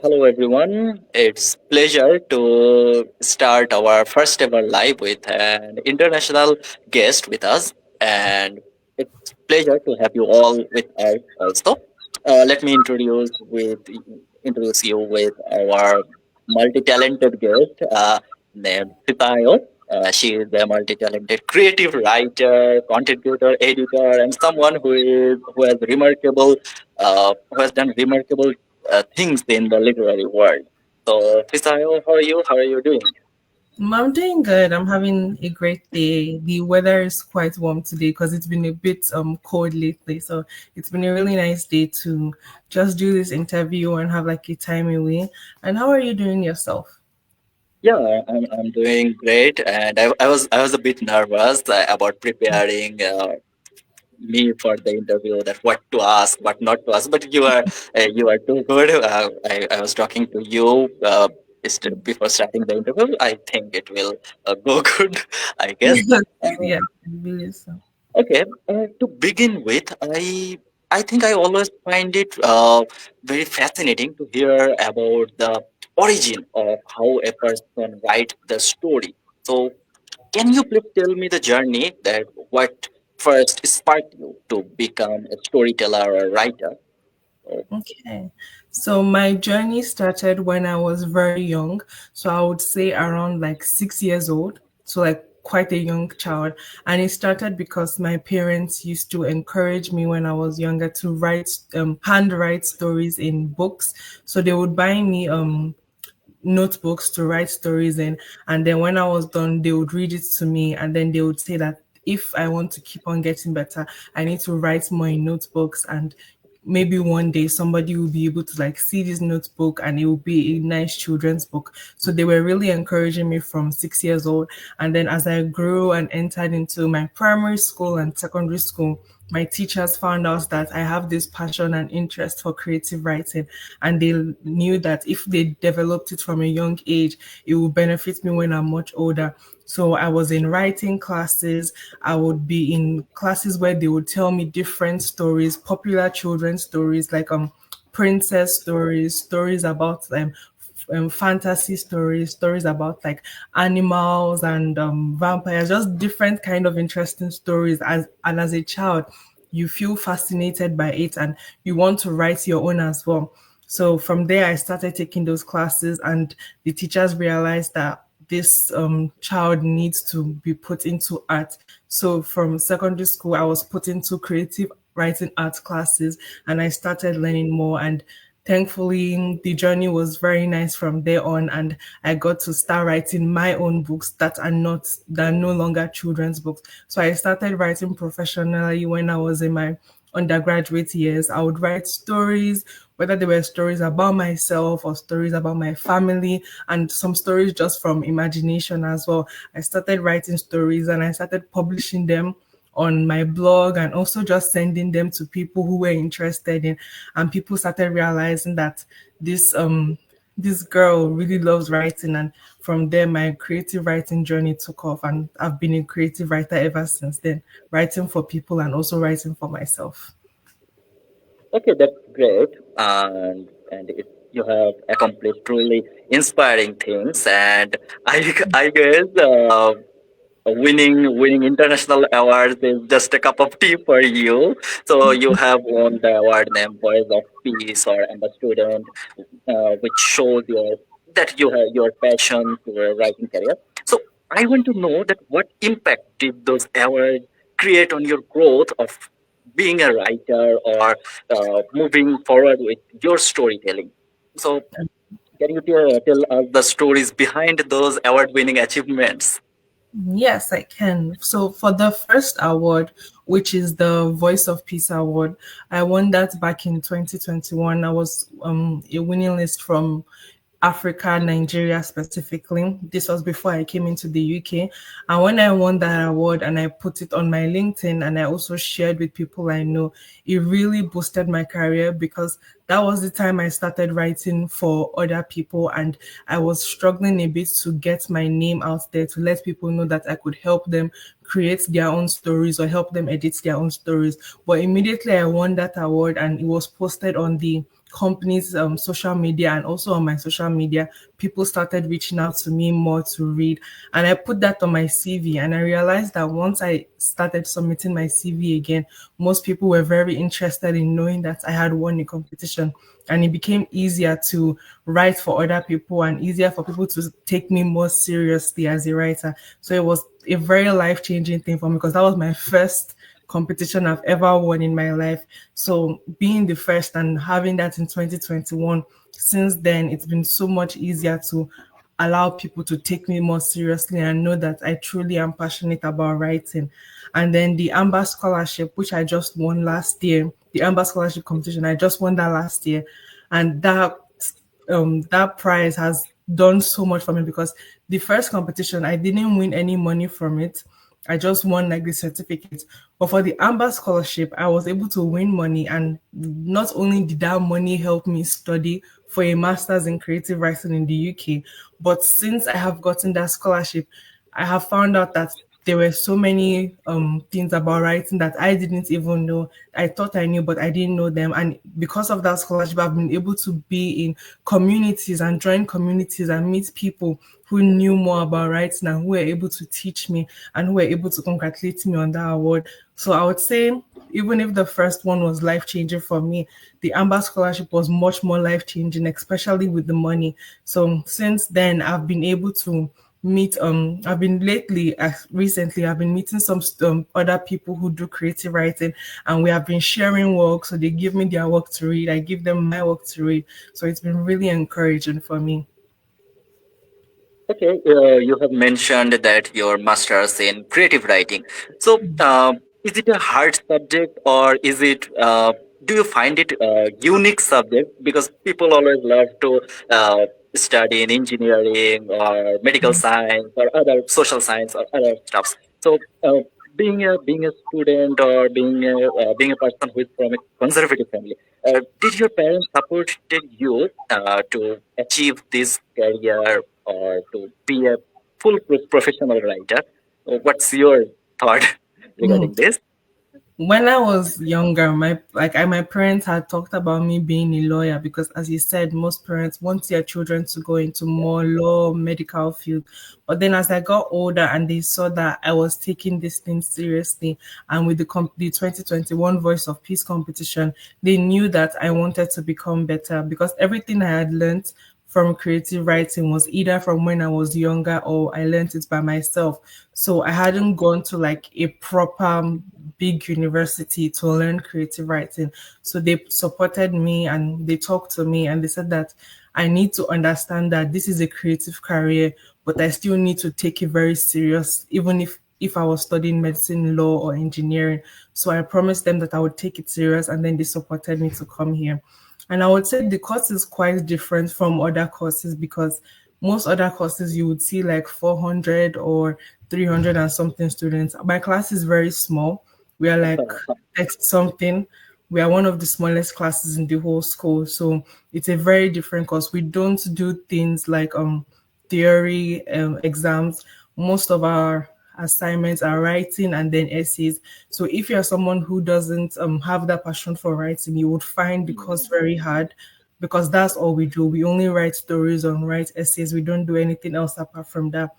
Hello everyone. It's pleasure to start our first ever live with an international guest with us, and it's pleasure to have you all with us also. Let me introduce you with our multi-talented guest named Fisayo. She is a multi-talented creative writer, contributor, editor, and someone who has done remarkable things in the literary world. So, Fisayo, how are you? How are you doing? I'm doing good. I'm having a great day. The weather is quite warm today because it's been a bit cold lately. So it's been a really nice day to just do this interview and have like a time away. And how are you doing yourself? Yeah, I'm doing great, and I was a bit nervous about preparing me for the interview, that what to ask, what not to ask. But you are too good. I was talking to you before starting the interview. I think it will go good. I guess. Uh, Yeah, I believe so. Okay, to begin with, I think I always find it very fascinating to hear about the origin of how a person writes the story. So, can you please tell me the journey that what first sparked you to become a storyteller or writer? Oh, Okay. So my journey started when I was very young. So I would say around like 6 years old. So like quite a young child. And it started because my parents used to encourage me when I was younger to write handwrite stories in books. So they would buy me notebooks to write stories in, and then when I was done they would read it to me, and then they would say that if I want to keep on getting better I need to write more in notebooks, and maybe one day somebody will be able to like see this notebook and it will be a nice children's book. So they were really encouraging me from 6 years old. And then as I grew and entered into my primary school and secondary school, my teachers found out that I have this passion and interest for creative writing, and they knew that if they developed it from a young age, it will benefit me when I'm much older. So I was in writing classes. I would be in classes where they would tell me different stories, popular children's stories like princess stories, stories about fantasy stories, stories about like animals and vampires, just different kind of interesting stories. As a child, you feel fascinated by it and you want to write your own as well. So from there, I started taking those classes, and the teachers realized that this child needs to be put into art. So from secondary school, I was put into creative writing art classes, and I started learning more. And thankfully, the journey was very nice from there on, and I got to start writing my own books that are no longer children's books. So I started writing professionally when I was in my undergraduate years. I would write stories, whether they were stories about myself or stories about my family, and some stories just from imagination as well. I started writing stories and I started publishing them on my blog, and also just sending them to people who were interested in, and people started realizing that this girl really loves writing. And from there my creative writing journey took off, and I've been a creative writer ever since then, writing for people and also writing for myself. okay, that's great, and you have accomplished truly inspiring things, and I guess. Winning international awards is just a cup of tea for you. So you have won the award named Voice of Peace or Amber Student, which shows you have your passion to a writing career. So I want to know that what impact did those awards create on your growth of being a writer or moving forward with your storytelling. So can you tell us the stories behind those award-winning achievements? Yes, I can. So for the first award, which is the Voice of Peace Award, I won that back in 2021. I was a winning list from Africa, Nigeria specifically. This was before I came into the UK. And when I won that award and I put it on my LinkedIn and I also shared with people I know, it really boosted my career because that was the time I started writing for other people, and I was struggling a bit to get my name out there to let people know that I could help them create their own stories or help them edit their own stories. But immediately I won that award and it was posted on the company's social media and also on my social media, people started reaching out to me more to read. And I put that on my CV. And I realized that once I started submitting my CV again, most people were very interested in knowing that I had won a competition. And it became easier to write for other people and easier for people to take me more seriously as a writer. So it was a very life changing thing for me because that was my first competition I've ever won in my life. So being the first and having that in 2021, since then it's been so much easier to allow people to take me more seriously and know that I truly am passionate about writing. And then the Amber Scholarship, which I just won last year, the Amber Scholarship competition, I just won that last year. And that prize has done so much for me because the first competition I didn't win any money from it. I just won like the certificate. But for the Amber Scholarship, I was able to win money. And not only did that money help me study for a master's in creative writing in the UK, but since I have gotten that scholarship, I have found out that there were so many things about writing that I didn't even know. I thought I knew, but I didn't know them. And because of that scholarship, I've been able to be in communities and join communities and meet people who knew more about writing and who were able to teach me and who were able to congratulate me on that award. So I would say, even if the first one was life changing for me, the Amber Scholarship was much more life changing, especially with the money. So since then, I've been able to meet I've been lately recently I've been meeting some other people who do creative writing, and we have been sharing work. So they give me their work to read, I give them my work to read. So it's been really encouraging for me. Okay, you have mentioned that your master's in creative writing. So, is it a hard subject, or is it? Do you find it a unique subject? Because people always love to uh, study in engineering or medical science or other social science or other stuffs. So, being a student or being a person who is from a conservative family, did your parents supported you to achieve this career or to be a full professional writer? What's your thought regarding this? When I was younger, my parents had talked about me being a lawyer because, as you said, most parents want their children to go into more law, medical field. But then, as I got older and they saw that I was taking this thing seriously, and with the 2021 Voice of Peace competition, they knew that I wanted to become better because everything I had learned from creative writing was either from when I was younger or I learned it by myself. So I hadn't gone to like a proper big university to learn creative writing. So they supported me and they talked to me and they said that I need to understand that this is a creative career, but I still need to take it very serious, even if I was studying medicine, law, or engineering. So I promised them that I would take it serious, and then they supported me to come here. And I would say the course is quite different from other courses because most other courses you would see like 400 or 300 and something students. My class is very small. We are like 30 something. We are one of the smallest classes in the whole school. So it's a very different course. We don't do things like theory exams. Most of our assignments are writing and then essays. So if you're someone who doesn't have that passion for writing, you would find the course very hard because that's all we do. We only write stories and write essays. We don't do anything else apart from that.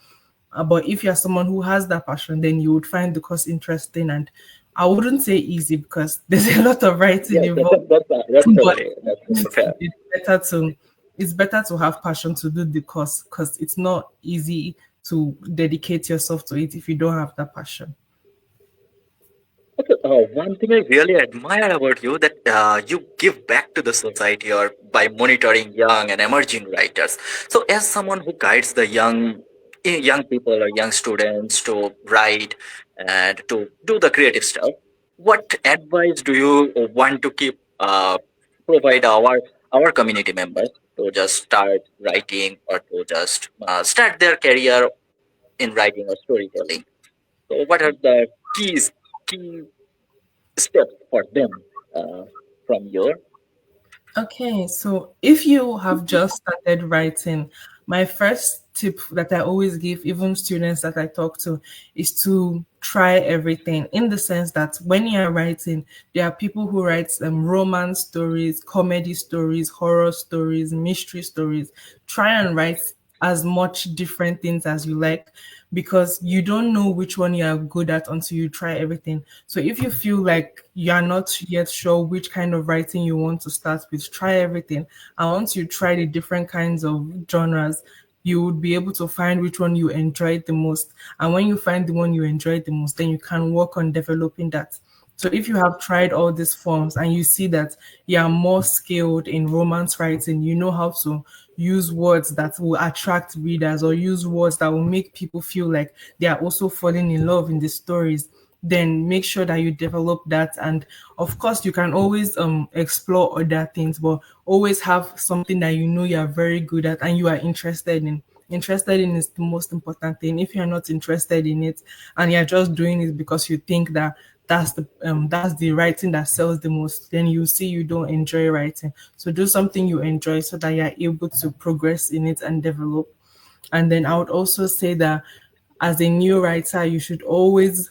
But if you're someone who has that passion, then you would find the course interesting. And I wouldn't say easy because there's a lot of writing Yes, involved, that's but that's totally fair. it's better to it's better to have passion to do the course because it's not easy to dedicate yourself to it if you don't have that passion. Okay, one thing I really admire about you that you give back to the society or by monitoring young and emerging writers. So, as someone who guides the young people or young students to write and to do the creative stuff, what advice do you want to keep provide our community members to just start writing or to just start their career in writing or storytelling? So, what are the key steps for them from your Okay, so if you have just started writing, my first tip that I always give even students that I talk to is to try everything, in the sense that when you are writing, there are people who write romance stories, comedy stories, horror stories, mystery stories. Try and write as much different things as you like, because you don't know which one you are good at until you try everything. So if you feel like you're not yet sure which kind of writing you want to start with, try everything. And once you try the different kinds of genres, you would be able to find which one you enjoyed the most. And when you find the one you enjoyed the most, then you can work on developing that. So if you have tried all these forms and you see that you are more skilled in romance writing, you know how to use words that will attract readers, or use words that will make people feel like they are also falling in love in the stories, then make sure that you develop that. And of course, you can always explore other things, but always have something that you know you are very good at and you are interested in. Interested in is the most important thing. If you're not interested in it and you're just doing it because you think that that's the writing that sells the most, then you see you don't enjoy writing. So do something you enjoy so that you're able to progress in it and develop. And then I would also say that as a new writer, you should always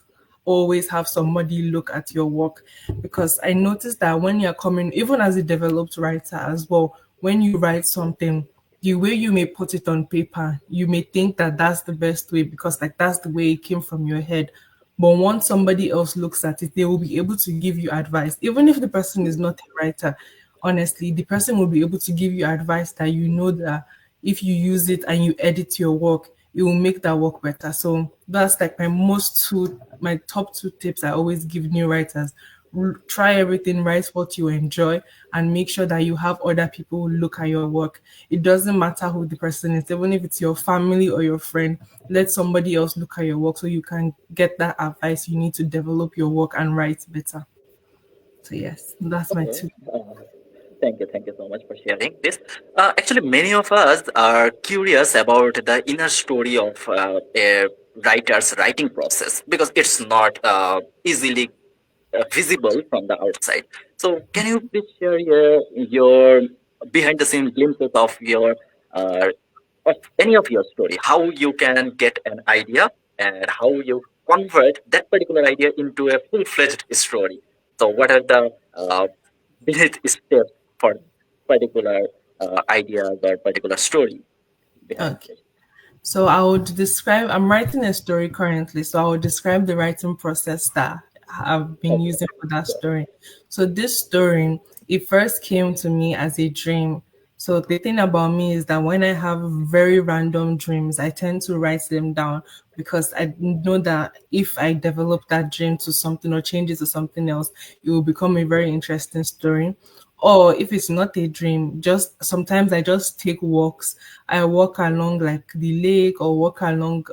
have somebody look at your work, because I noticed that when you're coming, even as a developed writer as well, when you write something, the way you may put it on paper, you may think that that's the best way because like that's the way it came from your head. But once somebody else looks at it, they will be able to give you advice. Even if the person is not a writer, honestly, the person will be able to give you advice that you know that if you use it and you edit your work, it will make that work better. So that's like my top two tips I always give new writers. Try everything, write what you enjoy, and make sure that you have other people who look at your work. It doesn't matter who the person is, even if it's your family or your friend, let somebody else look at your work so you can get that advice you need to develop your work and write better. So yes, that's my Okay. two. Thank you so much for sharing this. Actually, many of us are curious about the inner story of a writer's writing process because it's not easily visible from the outside. So, can you please share your behind the scene glimpses uh, of any of your story? How you can get an idea and how you convert that particular idea into a full fledged story. So, what are the beneath steps for particular ideas or particular story behind Okay. it? So I'm writing a story currently. So I would describe the writing process that I've been Okay. using for that Sure. story. So this story, it first came to me as a dream. So the thing about me is that when I have very random dreams, I tend to write them down, because I know that if I develop that dream to something or change it to something else, it will become a very interesting story. Or if it's not a dream, just sometimes I just take walks. I walk along like the lake, or walk along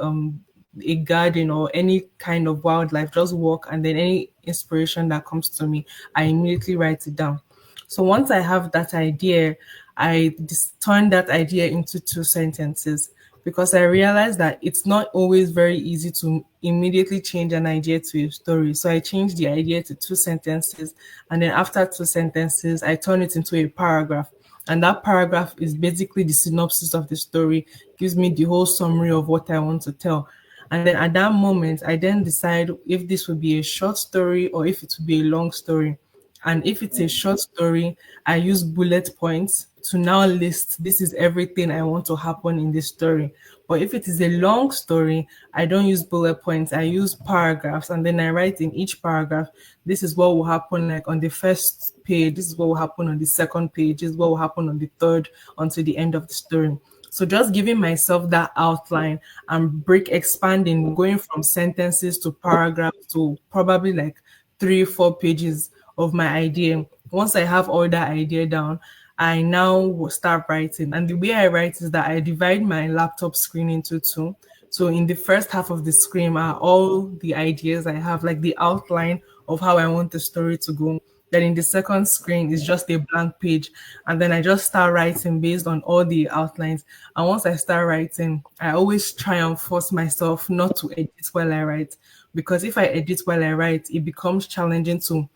a garden or any kind of wildlife, just walk, and then any inspiration that comes to me, I immediately write it down. So once I have that idea, I turn that idea into two sentences, because I realized that it's not always very easy to immediately change an idea to a story. So I changed the idea to two sentences, and then after two sentences, I turn it into a paragraph. And that paragraph is basically the synopsis of the story, gives me the whole summary of what I want to tell. And then at that moment, I then decide if this would be a short story or if it would be a long story. And if it's a Mm, short story, I use bullet points to now list this is everything I want to happen in this story. But if it is a long story, I don't use bullet points, I use paragraphs, and then I write in each paragraph, this is what will happen like on the first page, this is what will happen on the second page, this is what will happen on the third, until the end of the story. So just giving myself that outline and break expanding, going from sentences to paragraphs to probably like 3 4 pages of my idea. Once I have all that idea down, I now will start writing. And the way I write is that I divide my laptop screen into two. So in the first half of the screen are all the ideas I have, like the outline of how I want the story to go. Then in the second screen is just a blank page. And then I just start writing based on all the outlines. And once I start writing, I always try and force myself not to edit while I write. Because if I edit while I write, it becomes challenging to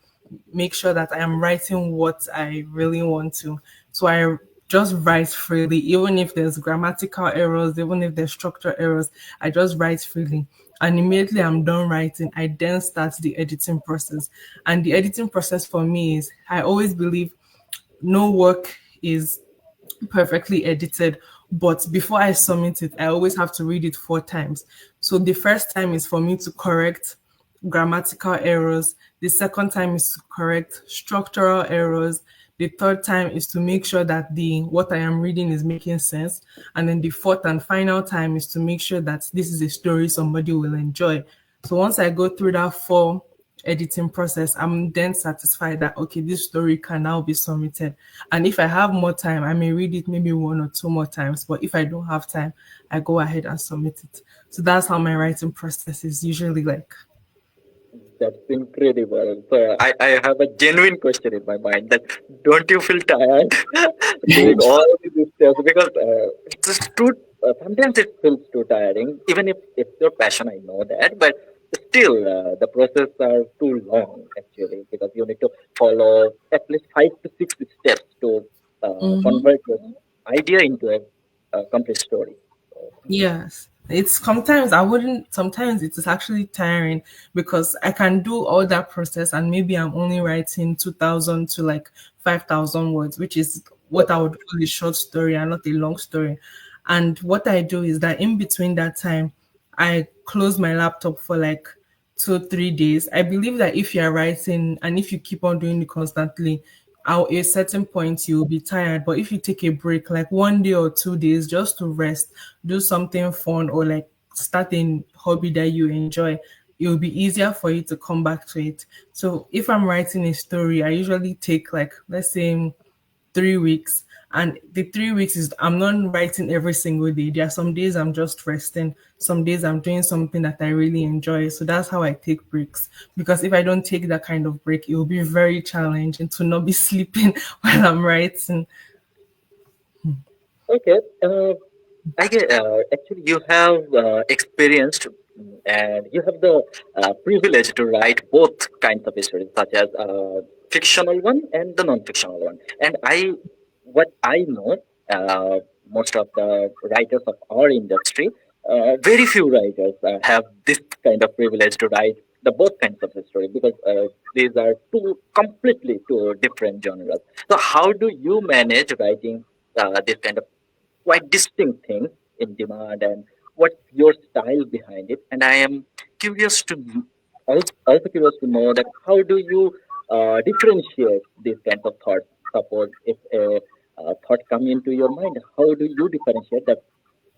make sure that I am writing what I really want to. So just write freely, even if there's grammatical errors, even if there's structure errors, I just write freely. And immediately I'm done writing, I then start the editing process. And the editing process for me is, I always believe no work is perfectly edited, but before I submit it, I always have to read it 4 times. So the first time is for me to correct grammatical errors, the second time is to correct structural errors, the third time is to make sure that the what I am reading is making sense, and then the fourth and final time is to make sure that this is a story somebody will enjoy. So once I go through that four editing process, I'm then satisfied that okay, this story can now be submitted. And if I have more time, I may read it maybe one or two more times. But if I don't have time, I go ahead and submit it. So that's how my writing process is usually like. That's incredible. So I have a genuine question in my mind that don't you feel tired doing all these steps? Because it's just too, sometimes it feels too tiring, even if it's your passion, I know that, but still the process are too long actually because you need to follow at least 5 to 6 steps to Mhm. convert your idea into a complete story. So, Yes. It's sometimes I wouldn't, sometimes it is actually tiring because I can do all that process and maybe I'm only writing 2,000 to like 5,000 words, which is what I would call a short story and not a long story. And what I do is that in between that time, I close my laptop for like 2, 3 days. I believe that if you're writing and if you keep on doing it constantly, at a certain point you'll be tired. But if you take a break, like 1 day or 2 days, just to rest, do something fun, or like start a hobby that you enjoy, it will be easier for you to come back to it. So if I'm writing a story, I usually take like, let's say, 3 weeks. And the 3 weeks is I'm not writing every single day. There are some days I'm just resting. Some days I'm doing something that I really enjoy. So that's how I take breaks. Because if I don't take that kind of break, it will be very challenging to not be sleeping while I'm writing. okay. I get, actually, you have experienced and you have the privilege to write both kinds of stories, such as fictional one and the non-fictional one. And what I know, most of the writers of our industry, very few writers have this kind of privilege to write the both kinds of the story because these are two completely different genres. So, how do you manage writing this kind of quite distinct thing in demand and what's your style behind it? And I am curious to also curious to know that how do you differentiate these kinds of thoughts? Suppose if a thought come into your mind, how do you differentiate that?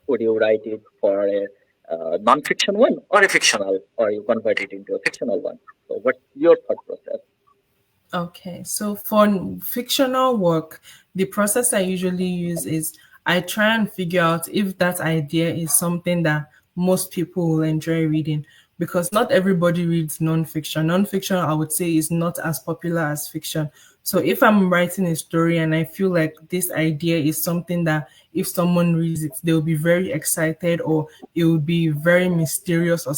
Would you write it for a non-fiction one or a fictional, or you convert it into a fictional one? So what's your thought process? Okay, so for fictional work, the process I usually use is I try and figure out if that idea is something that most people will enjoy reading, because not everybody reads nonfiction. Nonfiction, I would say, is not as popular as fiction. So if I'm writing a story and I feel like this idea is something that if someone reads it, they'll be very excited, or it will be very mysterious or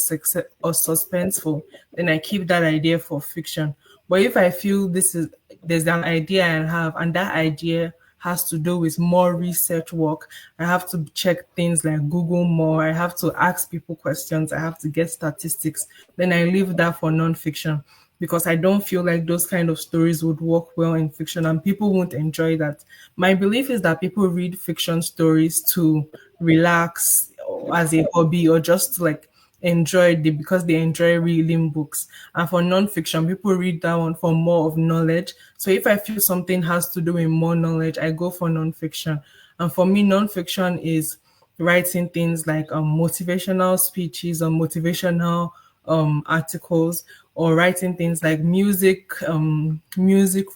or suspenseful, then I keep that idea for fiction. But if I feel there's an idea I have, and that idea has to do with more research work, I have to check things like Google more, I have to ask people questions, I have to get statistics, then I leave that for nonfiction, because I don't feel like those kind of stories would work well in fiction and people won't enjoy that. My belief is that people read fiction stories to relax, or as a hobby, or just to like enjoy it because they enjoy reading books. And for nonfiction, people read that one for more of knowledge. So if I feel something has to do with more knowledge, I go for nonfiction. And for me, nonfiction is writing things like motivational speeches or motivational articles, or writing things like music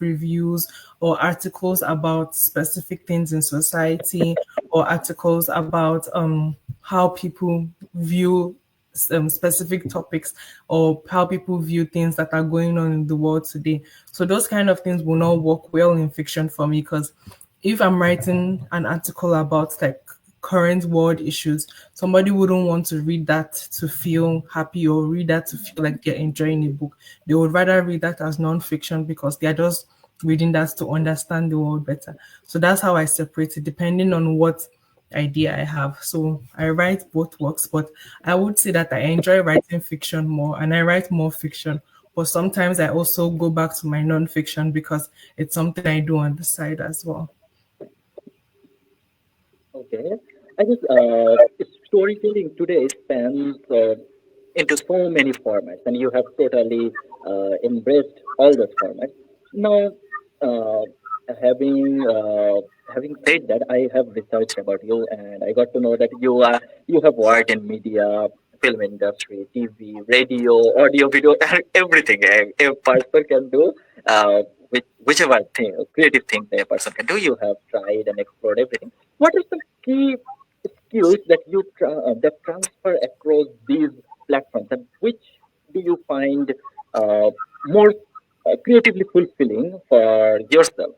reviews, or articles about specific things in society, or articles about how people view specific topics, or how people view things that are going on in the world today. So those kind of things will not work well in fiction for me, because if I'm writing an article about like current world issues, somebody wouldn't want to read that to feel happy or read that to feel like they're enjoying a book. They would rather read that as non-fiction because they're just reading that to understand the world better. So that's how I separate it depending on what idea I have. So I write both works, but I would say that I enjoy writing fiction more and I write more fiction. But sometimes I also go back to my non-fiction because it's something I do on the side as well. Okay. I guess storytelling today spans into so many formats, and you have totally embraced all those formats. Now, uh, having having said that, I have researched about you, and I got to know that you have worked in media, film industry, TV, radio, audio, video, everything. A person can do whichever thing, creative thing a person can do. You have tried and explored everything. What are some key skills that that transfer across these platforms, and which do you find more creatively fulfilling for yourself?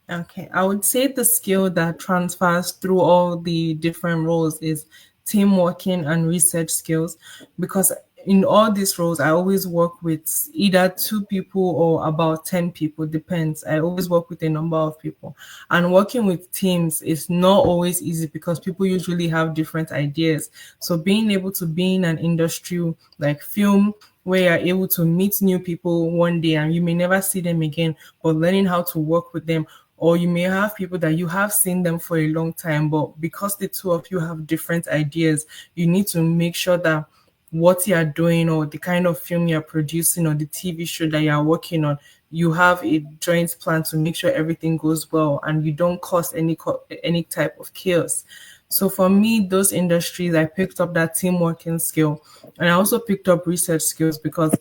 Okay, I would say the skill that transfers through all the different roles is team working and research skills because in all these roles I always work with either two people or about 10 people, depends. I always work with a number of people. And working with teams is not always easy because people usually have different ideas. So being able to be in an industry like film where you're able to meet new people one day and you may never see them again, but learning how to work with them, or you may have people that you have seen them for a long time, but because the two of you have different ideas, you need to make sure that what you're doing or the kind of film you're producing or the TV show that you're working on, you have a joint plan to make sure everything goes well and you don't cause any type of chaos. So for me, those industries, I picked up that team working skill, and I also picked up research skills because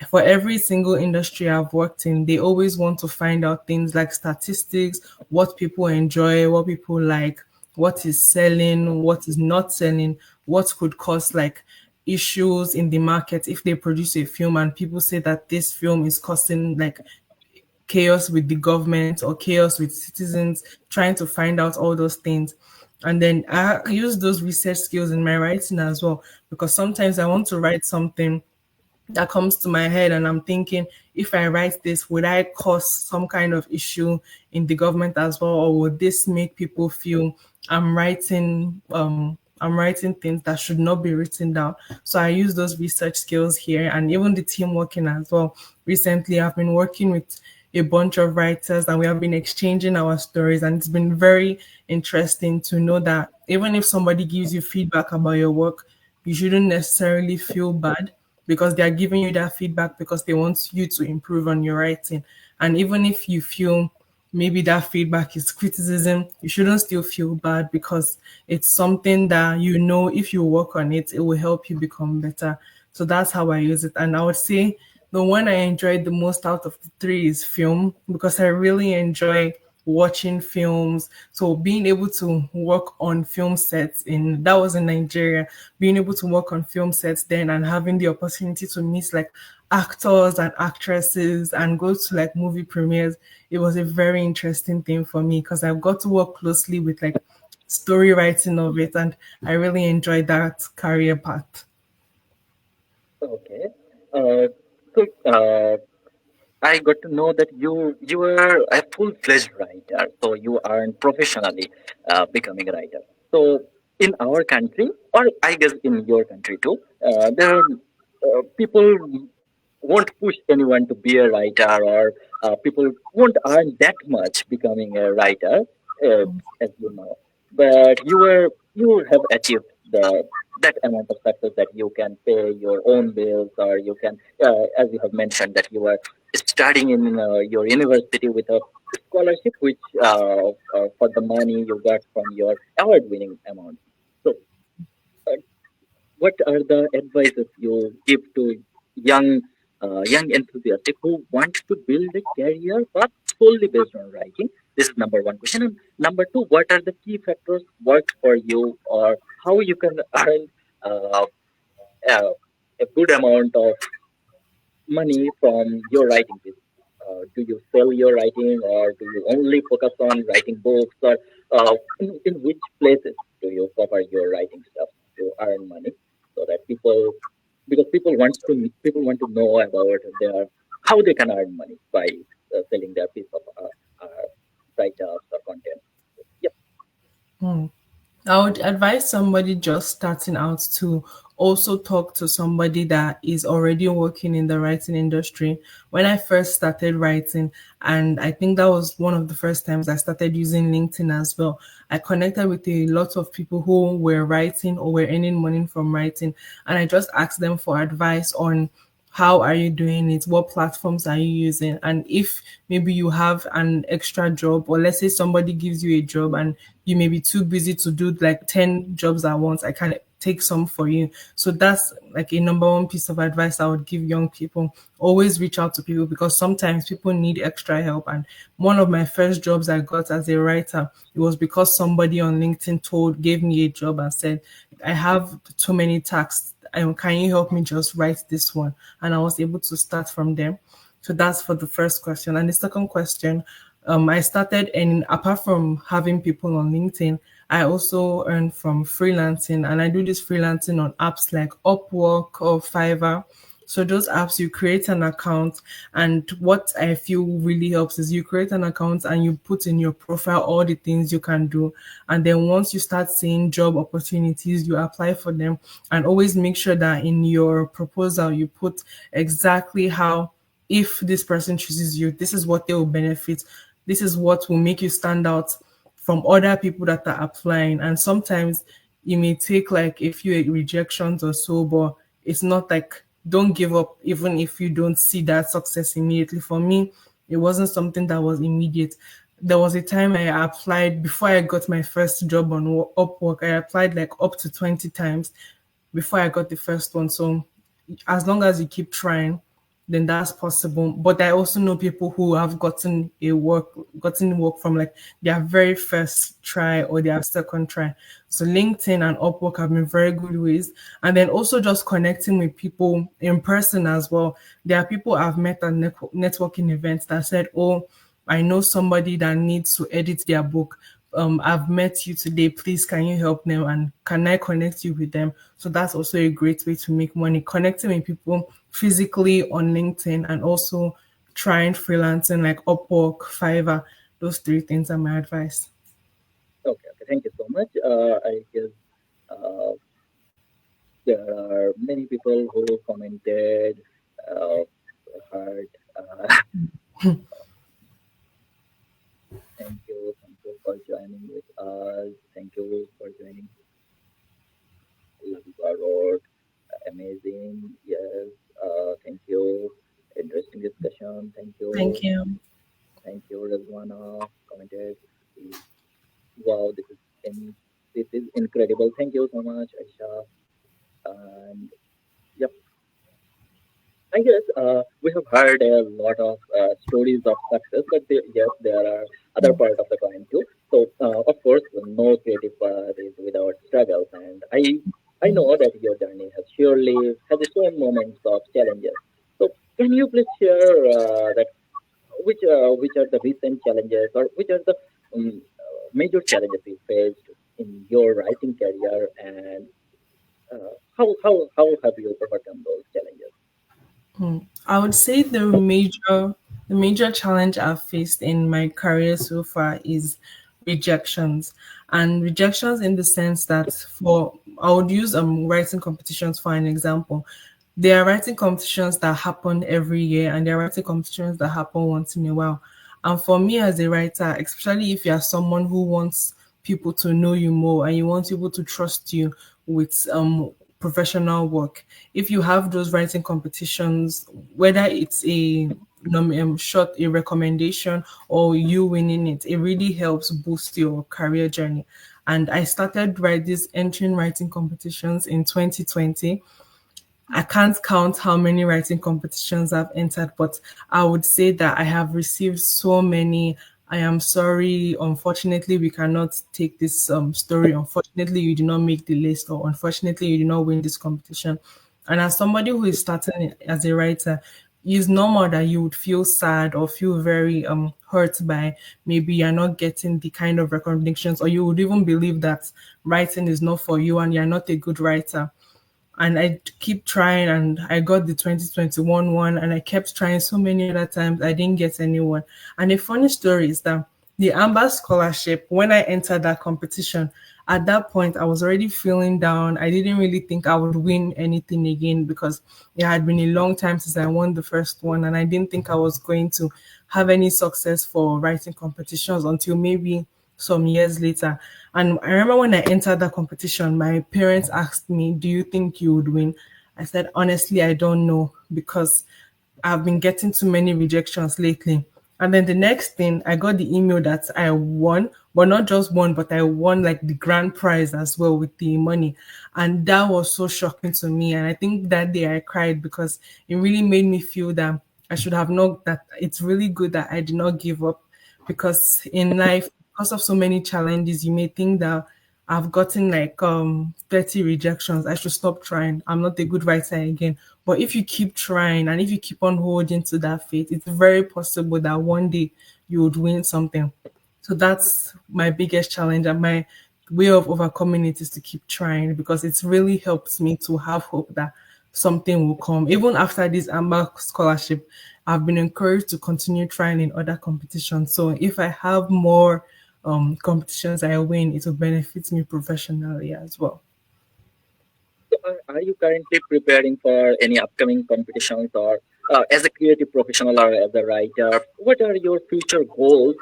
for every single industry I've worked in, they always want to find out things like statistics, what people enjoy, what people like, what is selling, what is not selling, what could cause like issues in the market if they produce a film and people say that this film is causing like chaos with the government or chaos with citizens, trying to find out all those things. And then I use those research skills in my writing as well because sometimes I want to write something that comes to my head and I'm thinking, if I write this, would I cause some kind of issue in the government as well, or would this make people feel I'm writing things that should not be written down. So I use those research skills here and even the team working as well. Recently I've been working with a bunch of writers and we have been exchanging our stories, and it's been very interesting to know that even if somebody gives you feedback about your work, you shouldn't necessarily feel bad because they are giving you that feedback because they want you to improve on your writing. And even if you feel maybe that feedback is criticism, you shouldn't still feel bad because it's something that you know if you work on it, it will help you become better. So that's how I use it. And I would say the one I enjoyed the most out of the three is film because I really enjoy watching films. So being able to work on film sets in that was in Nigeria, being able to work on film sets then and having the opportunity to meet like actors and actresses and go to like movie premieres, it was a very interesting thing for me because I've got to work closely with like story writing of it and I really enjoyed that career path. Okay. Uh, so I got to know that you are a full-fledged writer, so you aren't professionally becoming a writer. So in our country, or I guess in your country too, there are people won't push anyone to be a writer, or people won't earn that much becoming a writer, uh, as you know. But you have achieved the that amount of success that you can pay your own bills, or you can, as you have mentioned, that you are studying in your university with a scholarship, which for the money you got from your award-winning amount. So, uh, what are the advices you give to young young enthusiasts who want to build a career but solely based on writing? This is number one question. And number two, what are the key factors worked for you, or how you can earn uh, uh, a good amount of money from your writing business? Do you sell your writing, or do you only focus on writing books, or in which places do you cover your writing stuff to earn money, so that because people want to know about their how they can earn money by it. selling their piece of write-ups or content. Yep. I would advise somebody just starting out to also talk to somebody that is already working in the writing industry. When I first started writing, and I think that was one of the first times I started using LinkedIn as well, I connected with a lot of people who were writing or were earning money from writing, and I just asked them for advice on how are you doing it, what platforms are you using, and if maybe you have an extra job, or let's say somebody gives you a job and you may be too busy to do like 10 jobs at once, I can take some for you. So that's like a number one piece of advice I would give young people. Always reach out to people because sometimes people need extra help. And one of my first jobs I got as a writer, it was because somebody on LinkedIn gave me a job and said, I have too many tasks, can you help me just write this one? And I was able to start from there. So that's for the first question. And the second question, I started, and apart from having people on LinkedIn, I also earn from freelancing, and I do this freelancing on apps like Upwork or Fiverr. So those apps, you create an account, and what I feel really helps is you create an account and you put in your profile all the things you can do, and then once you start seeing job opportunities, you apply for them, and always make sure that in your proposal you put exactly how, if this person chooses you, this is what they will benefit, this is what will make you stand out from other people that are applying. And sometimes it may take like a few rejections or so, but it's not like, don't give up even if you don't see that success immediately. For me, it wasn't something that was immediate. There was a time I applied before I got my first job on Upwork. I applied like up to 20 times before I got the first one. So as long as you keep trying, then that's possible. But I also know people who have gotten work from like their very first try or their second try. So LinkedIn and Upwork have been very good ways. And then also just connecting with people in person as well. There are people I've met at networking events that said, "Oh, I know somebody that needs to edit their book. I've met you today. Please, can you help them? And can I connect you with them?" So that's also a great way to make money, connecting with people physically on LinkedIn and also trying freelancing like Upwork, Fiverr. Those three things are my advice. Okay. Okay. Thank you so much. I guess uh, there are many people who commented. Uh, heard. Thank you. Thank you for joining with us. Thank you for joining. Love Road. Amazing. Yes. Thank you. Interesting discussion. Thank you. Thank you. Thank you, Razwana. Commented. Wow, this is incredible. Thank you so much, Aisha. And yep, I guess we have heard a lot of stories of success, but yes, there are other part of the coin too. So, of course, no creative path is without struggles, and I know that your journey has its own moments of challenges. So, can you please share that which are the recent challenges, or which are the major challenges you faced in your writing career, and how have you overcome those challenges? I would say the major challenge I've faced in my career so far is rejections. And rejections in the sense that, for I would use writing competitions for an example. There are writing competitions that happen every year, and there are writing competitions that happen once in a while. And for me as a writer, especially if you are someone who wants people to know you more and you want people to trust you with professional work, if you have those writing competitions, whether it's short a recommendation or you winning it, it really helps boost your career journey. And I started these entering writing competitions in 2020. I can't count how many writing competitions I've entered, but I would say that I have received so many. I am sorry. Unfortunately, we cannot take this story. Unfortunately, you did not make the list, or unfortunately, you did not win this competition. And as somebody who is starting as a writer, it's normal that you would feel sad or feel very hurt by maybe you're not getting the kind of recognitions, or you would even believe that writing is not for you and you're not a good writer. and I keep trying, and I got the 2021 one, and I kept trying so many other times. I didn't get anyone. And a funny story is that the Amber Scholarship, when I entered that competition, at that point I was already feeling down. I didn't really think I would win anything again because it had been a long time since I won the first one, and I didn't think I was going to have any success for writing competitions until maybe some years later. And I remember when I entered that competition, my parents asked me, "Do you think you would win?" I said, "Honestly, I don't know because I've been getting too many rejections lately." And then the next thing, I got the email that I won, but not just won, but I won like the grand prize as well with the money. And that was so shocking to me. And I think that day I cried because it really made me feel that I should have known that it's really good that I did not give up, because in life, because of so many challenges, you may think that I've gotten like 30 rejections, I should stop trying, I'm not a good writer again. But if you keep trying and if you keep on holding to that faith, it's very possible that one day you would win something. So that's my biggest challenge, and my way of overcoming it is to keep trying, because it's really helps me to have hope that something will come. Even after this Amber scholarship, I've been encouraged to continue trying in other competitions. So if I have more competitions I win, it will benefit me professionally as well. So are you currently preparing for any upcoming competitions, or as a creative professional or as a writer, what are your future goals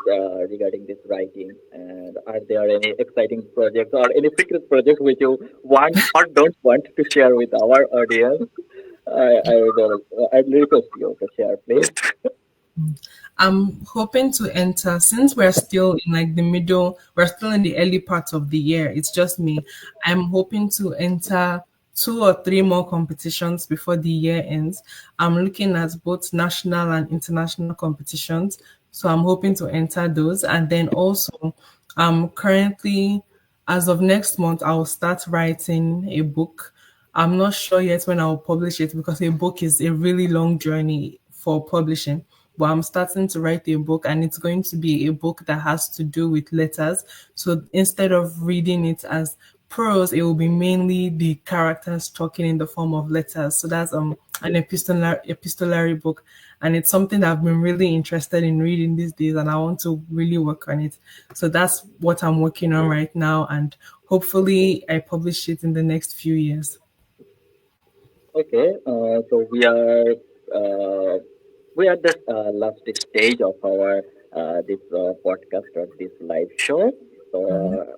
regarding this writing? And are there any exciting projects or any secret project which you want or don't want to share with our audience? I'd request you to share, please. I'm hoping to enter, since we're still in like the middle, we're still in the early part of the year. It's just me. I'm hoping to enter two or three more competitions before the year ends. I'm looking at both national and international competitions. So I'm hoping to enter those. And then also, currently, as of next month, I'll start writing a book. I'm not sure yet when I'll publish it, because a book is a really long journey for publishing. But I'm starting to write a book, and it's going to be a book that has to do with letters. So instead of reading it as prose, it will be mainly the characters talking in the form of letters. So that's an epistolary book, and it's something that I've been really interested in reading these days, and I want to really work on it. So that's what I'm working on right now, and hopefully I publish it in the next few years. Okay, so uh, we are at the last stage of our this podcast or this live show. So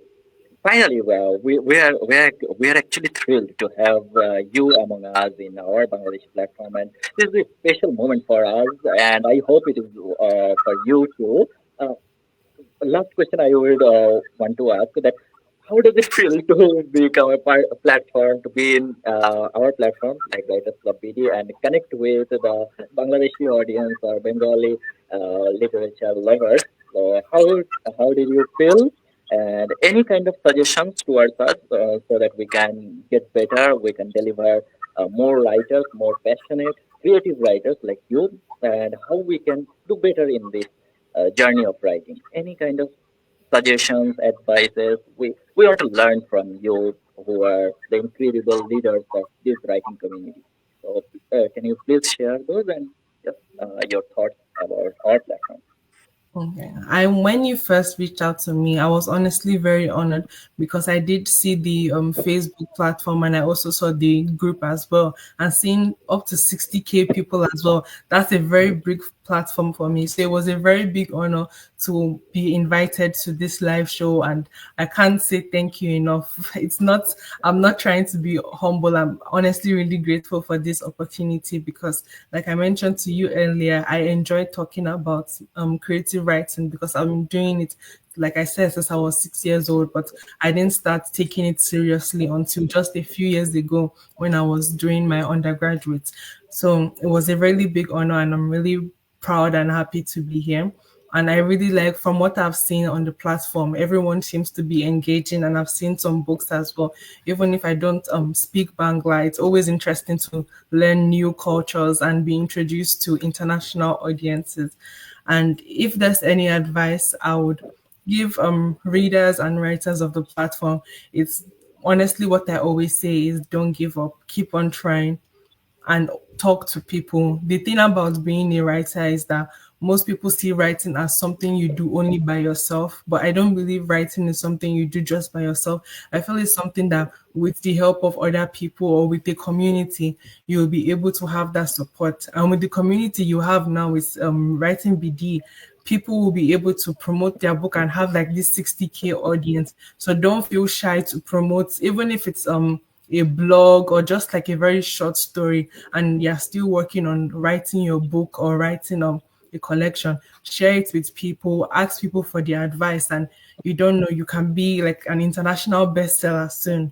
finally, well, we are actually thrilled to have you among us in our Bangladesh platform, and this is a special moment for us, and I hope it is for you too. Uh, Last question I would want to ask that how does it feel to become a platform to be in our platform like Writers Club BD and connect with the Bangladeshi audience or Bengali literature lovers? So how did you feel? And any kind of suggestions towards us so that we can get better, we can deliver more writers, more passionate, creative writers like you, and how we can do better in this journey of writing. Any kind of suggestions, advices. We want to learn from you who are the incredible leaders of this writing community. So can you please share those and just your thoughts about our platform? Okay. I When you first reached out to me, I was honestly very honored, because I did see the Facebook platform, and I also saw the group as well. And seeing up to 60K people as well, that's a very big platform for me. So it was a very big honor to be invited to this live show, and I can't say thank you enough. It's not I'm not trying to be humble. I'm honestly really grateful for this opportunity, because like I mentioned to you earlier, I enjoy talking about creative writing, because I've been doing it, like I said, since I was 6 years old, but I didn't start taking it seriously until just a few years ago when I was doing my undergraduate. So it was a really big honor, and I'm really proud and happy to be here. And I really like, from what I've seen on the platform, everyone seems to be engaging, and I've seen some books as well. Even if I don't speak Bangla, it's always interesting to learn new cultures and be introduced to international audiences. And if there's any advice I would give readers and writers of the platform, it's honestly, what I always say is don't give up, keep on trying and talk to people. The thing about being a writer is that most people see writing as something you do only by yourself, but I don't believe writing is something you do just by yourself. I feel it's something that with the help of other people or with the community, you'll be able to have that support. And with the community you have now with writing BD, people will be able to promote their book and have like this 60K audience. So don't feel shy to promote, even if it's a blog or just like a very short story and you're still working on writing your book or writing a collection. Share it with people, ask people for their advice, and you don't know, you can be like an international bestseller soon.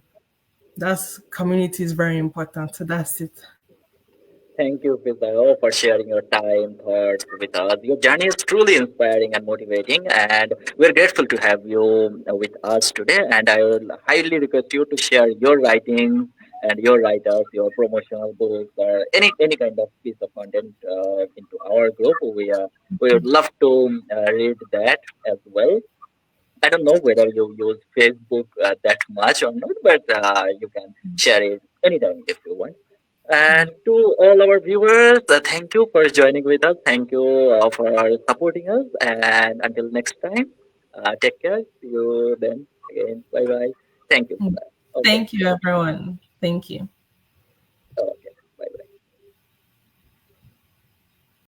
That's community is very important. So that's it. Thank you, Fisayo, for sharing your time, thoughts with us. Your journey is truly inspiring and motivating, and we're grateful to have you with us today. And I will highly request you to share your writings and your write-ups, your promotional books, or any kind of piece of content into our group. We would love to read that as well. I don't know whether you use Facebook that much or not, but you can share it anytime if you want. And to all our viewers, thank you for joining with us. Thank you for supporting us. And until next time, take care. See you then again. Bye bye. Thank you for that. Okay. Thank you, everyone. Thank you.